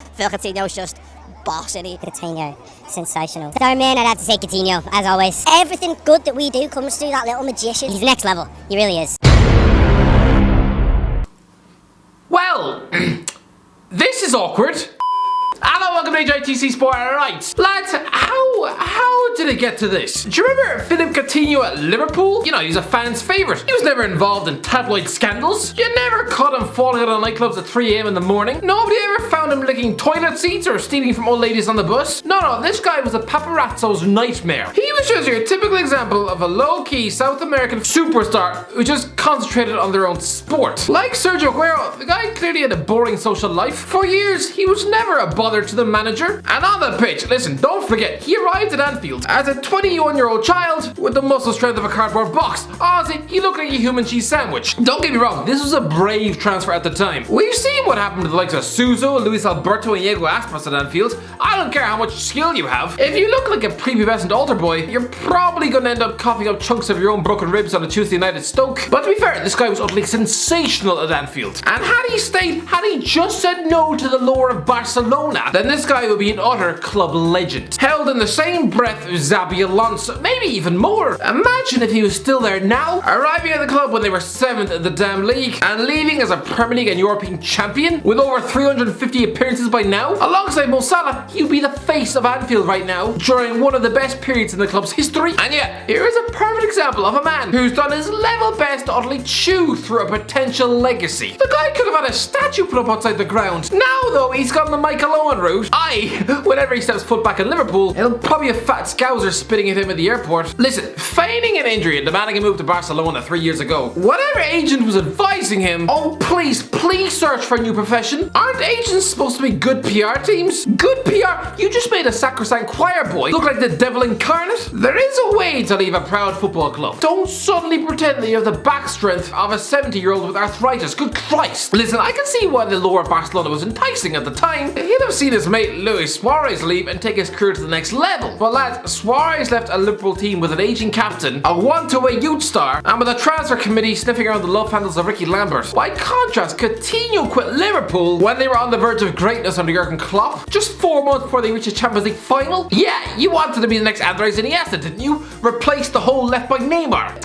Phil Coutinho's just boss, isn't he? Coutinho, sensational. So man, I'd have to say Coutinho, as always. Everything good that we do comes through that little magician. He's next level, he really is. Well, this is awkward. Hello, welcome to HITC Sport. Right, lads, how did it get to this? Do you remember Philippe Coutinho at Liverpool? You know, he's a fan's favourite. He was never involved in tabloid scandals. You never caught him falling out of nightclubs at 3 AM in the morning. Nobody ever found him licking toilet seats or stealing from old ladies on the bus. No, this guy was a paparazzo's nightmare. He was just your typical example of a low-key South American superstar who just concentrated on their own sport. Like Sergio Aguero, the guy clearly had a boring social life. For years, he was never a bother to the manager. And on the pitch, listen, don't forget, he arrived at Anfield as a 21-year-old child with the muscle strength of a cardboard box. Honestly, he looked like a human cheese sandwich. Don't get me wrong, this was a brave transfer at the time. We've seen what happened to the likes of Suso, Luis Alberto and Diego Aspas at Anfield. I don't care how much skill you have. If you look like a prepubescent altar boy, you're probably going to end up coughing up chunks of your own broken ribs on a Tuesday night at Stoke. But to be fair, this guy was utterly sensational at Anfield. And had he just said no to the lure of Barcelona, then this guy would be an utter club legend. Held in the same breath as Xabi Alonso, maybe even more. Imagine if he was still there now, arriving at the club when they were 7th in the damn league, and leaving as a Premier League and European champion with over 350 appearances by now. Alongside Mo Salah, he'd be the face of Anfield right now, during one of the best periods in the club's history. And yet, here is a perfect example of a man who's done his level best to utterly chew through a potential legacy. The guy could have had a statue put up outside the ground. Now though, he's gone the Michael Owen route. Whenever he steps foot back in Liverpool, he'll probably have fat scouser spitting at him at the airport. Listen, feigning an injury and demanding a move to Barcelona 3 years ago, whatever agent was advising him, oh please search for a new profession. Aren't agents supposed to be good PR teams? Good PR? You just made a sacrosanct choir boy look like the devil incarnate. There is a way to leave a proud football club. Don't suddenly pretend that you have the back strength of a 70-year-old with arthritis. Good Christ. Listen, I can see why the lure of Barcelona was enticing at the time. He'd have seen his mate Luis Suarez leave and take his career to the next level. But lads, Suarez left a Liverpool team with an aging captain, a one-to-way youth star, and with a transfer committee sniffing around the love handles of Ricky Lambert. By contrast, Coutinho quit Liverpool when they were on the verge of greatness under Jurgen Klopp, just 4 months before they reached a Champions League final. Yeah, you wanted to be the next Andres Iniesta, didn't you? Replace the hole left by Neymar.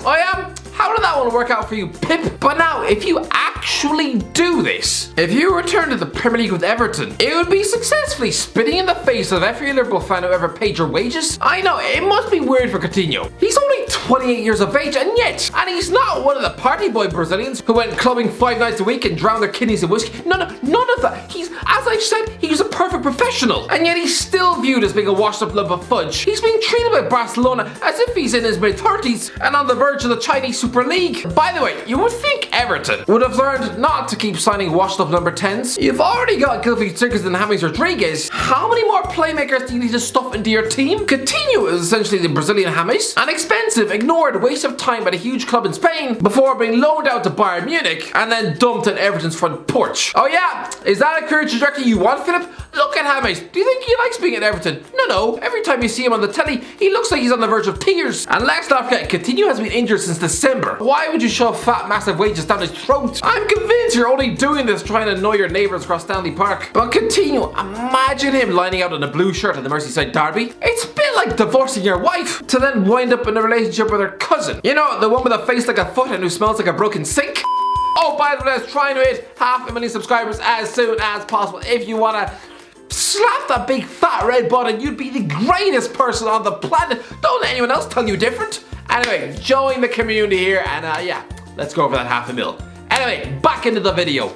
How did that one work out for you, Pip? But now, if you actually do this, if you return to the Premier League with Everton, it would be successfully spitting in the face of every Liverpool fan who ever paid your wages. I know, it must be weird for Coutinho. He's only 28 years of age, and he's not one of the party boy Brazilians who went clubbing 5 nights a week and drowned their kidneys in whiskey. None of that. He's, as I said, he's a perfect professional, and yet he's still viewed as being a washed-up lump of fudge. He's being treated by Barcelona as if he's in his mid-30s and on the verge of the Chinese Super League. By the way, you would think Everton would have learned not to keep signing washed-up number 10s. You've already got Gylfi Sigurdsson and James Rodriguez. How many more playmakers do you need to stuff into your team? Coutinho is essentially the Brazilian James, an expensive, ignored waste of time at a huge club in Spain before being loaned out to Bayern Munich and then dumped at Everton's front porch. Oh yeah, is that a career trajectory you want, Philip? Look at James. Do you think he likes being at Everton? No. Every time you see him on the telly, he looks like he's on the verge of tears. And let's not forget, Coutinho has been injured since December. Why would you shove fat, massive wages down his throat? I'm convinced you're only doing this trying to annoy your neighbours across Stanley Park. But Coutinho, imagine him lining out in a blue shirt at the Merseyside derby. It's a bit like divorcing your wife to then wind up in a relationship with her cousin. You know, the one with a face like a foot and who smells like a broken sink? Oh, by the way, let's try and hit 500,000 subscribers as soon as possible. If you want to slap that big fat red button, you'd be the greatest person on the planet. Don't let anyone else tell you different. Anyway, join the community here and yeah, let's go over that 500,000. Anyway, back into the video.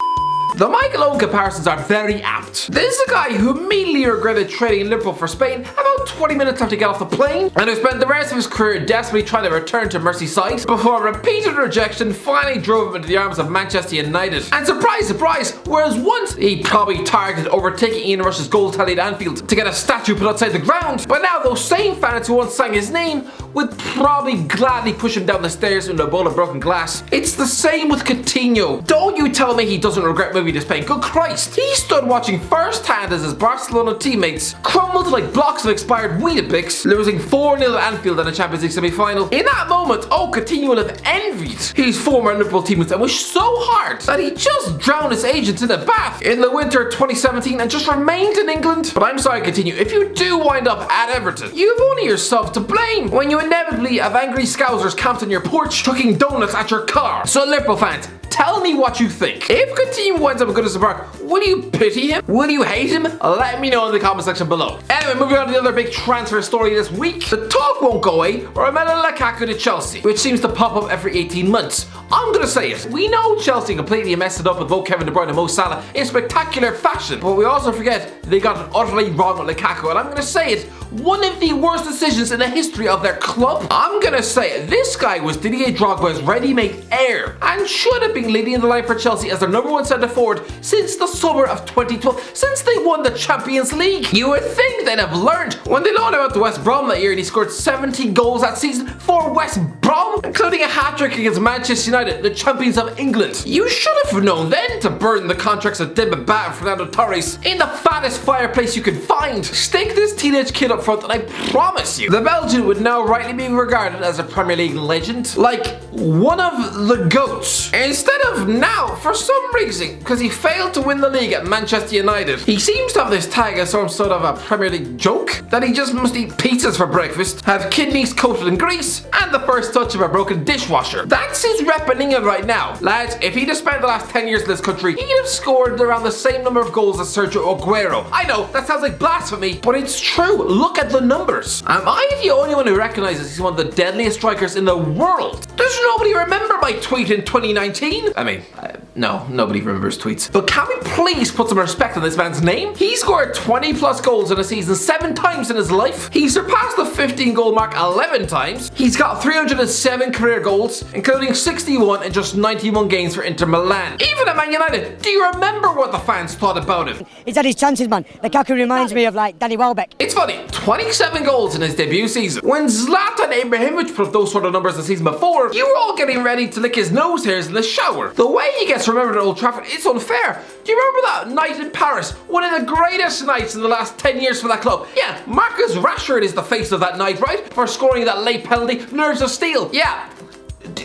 The Michael Owen comparisons are very apt. This is a guy who immediately regretted trading in Liverpool for Spain about 20 minutes after he got off the plane, and who spent the rest of his career desperately trying to return to Merseyside before repeated rejection finally drove him into the arms of Manchester United. And surprise, whereas once he probably targeted overtaking Ian Rush's goal tally at Anfield to get a statue put outside the ground, but now those same fans who once sang his name would probably gladly push him down the stairs into a bowl of broken glass. It's the same with Coutinho. Don't you tell me he doesn't regret moving believe this pain. Good Christ. He stood watching firsthand as his Barcelona teammates crumbled like blocks of expired Weetabix, losing 4-0 at Anfield in a Champions League semi-final. In that moment, Coutinho will have envied his former Liverpool teammates and wished so hard that he just drowned his agent in a bath in the winter of 2017 and just remained in England. But I'm sorry, Coutinho, if you do wind up at Everton, you've only yourself to blame when you inevitably have angry Scousers camped on your porch chucking donuts at your car. So Liverpool fans, tell me what you think. If Coutinho winds up at Goodison Park, will you pity him? Will you hate him? Let me know in the comment section below. Anyway, moving on to the other big transfer story this week. The talk won't go away. Romelu Lukaku to Chelsea, which seems to pop up every 18 months. I'm gonna say it. We know Chelsea completely messed it up with both Kevin De Bruyne and Mo Salah in spectacular fashion, but we also forget they got it utterly wrong with Lukaku, and I'm gonna say it. One of the worst decisions in the history of their club. I'm gonna say it. This guy was Didier Drogba's ready-made heir and should have been leading the line for Chelsea as their #1 centre forward since the summer of 2012, since they won the Champions League. You would think they'd have learned when they loaned him out to West Brom that year and he scored 17 goals that season for West Brom, including a hat-trick against Manchester United, the champions of England. You should have known then to burn the contracts of Demba Ba and Fernando Torres in the fattest fireplace you could find. Stick this teenage kid up front and I promise you, the Belgian would now rightly be regarded as a Premier League legend, like one of the GOATs. Instead of now, for some reason, because he failed to win the league at Manchester United, he seems to have this tag as some sort of a Premier League joke, that he just must eat pizzas for breakfast, have kidneys coated in grease, and the first touch of a broken dishwasher. That's his rep in England right now. Lads, if he'd have spent the last 10 years in this country, he'd have scored around the same number of goals as Sergio Aguero. I know, that sounds like blasphemy, but it's true. Look at the numbers. Am I the only one who recognizes he's one of the deadliest strikers in the world? Does nobody remember my tweet in 2019? I mean, no, nobody remembers tweets. But can we please put some respect on this man's name? He scored 20 plus goals in a season 7 times in his life. He surpassed the 15 goal mark 11 times. He's got 307 career goals, including 61 in just 91 games for Inter Milan. Even at Man United, do you remember what the fans thought about him? He's had his chances, man. Lukaku reminds me of like Danny Welbeck. It's funny, 27 goals in his debut season. When Zlatan Ibrahimovic put up those sort of numbers the season before, you were all getting ready to lick his nose hairs in the shower. The way he gets remembered at Old Trafford is unfair. Do you remember that night in Paris? One of the greatest nights in the last 10 years for that club. Yeah, Marcus Rashford is the face of that night, right? For scoring that late penalty, nerves of steel. Yeah.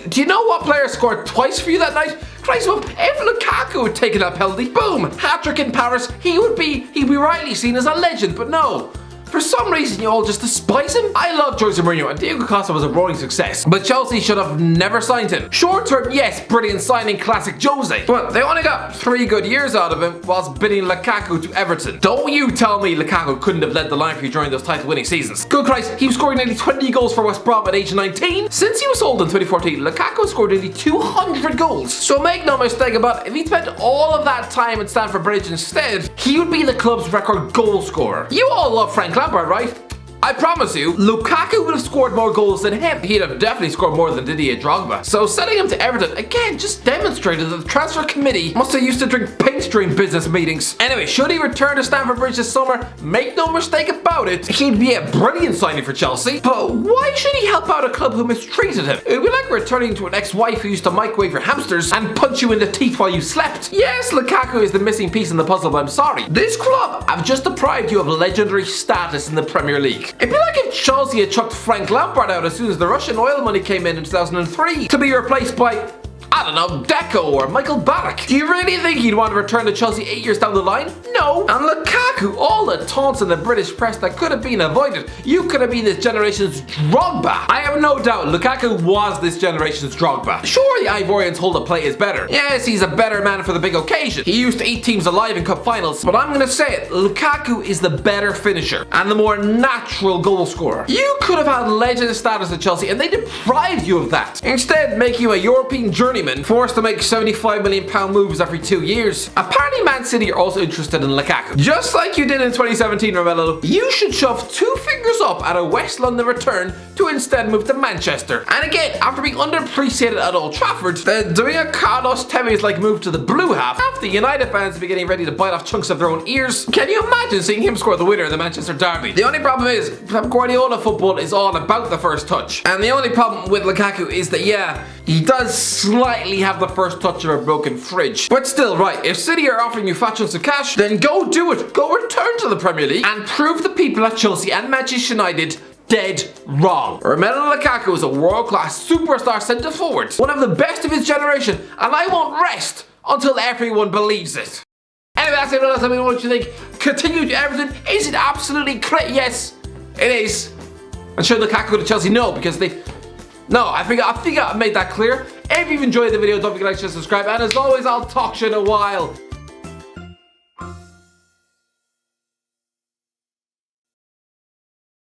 Do you know what player scored twice for you that night? Christ, well, if Lukaku had taken that penalty, boom, hat-trick in Paris, he'd be rightly seen as a legend, but no. For some reason, you all just despise him. I love Jose Mourinho, and Diego Costa was a roaring success, but Chelsea should have never signed him. Short term, yes, brilliant signing, classic Jose, but they only got 3 good years out of him whilst bidding Lukaku to Everton. Don't you tell me Lukaku couldn't have led the line for you during those title-winning seasons. Good Christ, he was scoring nearly 20 goals for West Brom at age 19. Since he was sold in 2014, Lukaku scored nearly 200 goals. So make no mistake about it, if he spent all of that time at Stamford Bridge instead, he would be the club's record goal scorer. You all love Frank Lampard, right? I promise you, Lukaku would have scored more goals than him. He'd have definitely scored more than Didier Drogba. So sending him to Everton, again, just demonstrated that the transfer committee must have used to drink paint during business meetings. Anyway, should he return to Stamford Bridge this summer, make no mistake about it, he'd be a brilliant signing for Chelsea. But why should he help out a club who mistreated him? It would be like returning to an ex-wife who used to microwave your hamsters and punch you in the teeth while you slept. Yes, Lukaku is the missing piece in the puzzle, but I'm sorry. This club have just deprived you of legendary status in the Premier League. It'd be like if Chelsea had chucked Frank Lampard out as soon as the Russian oil money came in 2003 to be replaced by, I don't know, Deco or Michael Ballack. Do you really think he'd want to return to Chelsea 8 years down the line? No. And Lukaku, all the taunts in the British press that could have been avoided. You could have been this generation's Drogba. I have no doubt Lukaku was this generation's Drogba. Sure, the Ivorian's hold of play is better. Yes, he's a better man for the big occasion. He used to eat teams alive in cup finals, but I'm gonna say it, Lukaku is the better finisher and the more natural goal scorer. You could have had legend status at Chelsea and they deprived you of that. Instead, make you a European journeyman forced to make £75 million moves every 2 years. Apparently Man City are also interested in Lukaku. Just like you did in 20 2017, Romelu. You should shove 2 fingers up at a West London return to instead move to Manchester. And again, after being underappreciated at Old Trafford, then doing a Carlos Tevez-like move to the blue half, after United fans be getting ready to bite off chunks of their own ears. Can you imagine seeing him score the winner in the Manchester derby? The only problem is, Pep Guardiola football is all about the first touch. And the only problem with Lukaku is that, yeah, he does slightly have the first touch of a broken fridge. But still, right, if City are offering you fat chunks of cash, then go do it. Go return to the Premier League and prove the people at Chelsea and Manchester United dead wrong. Romelu Lukaku is a world-class superstar centre-forward, one of the best of his generation, and I won't rest until everyone believes it. Anyway, that's it. Let me know what you think. Coutinho to Everton. Is it absolutely correct? Yes, it is. And should Lukaku to Chelsea? No, because they... No, I think I made that clear. If you've enjoyed the video, don't forget to like, share, subscribe, and as always, I'll talk to you in a while.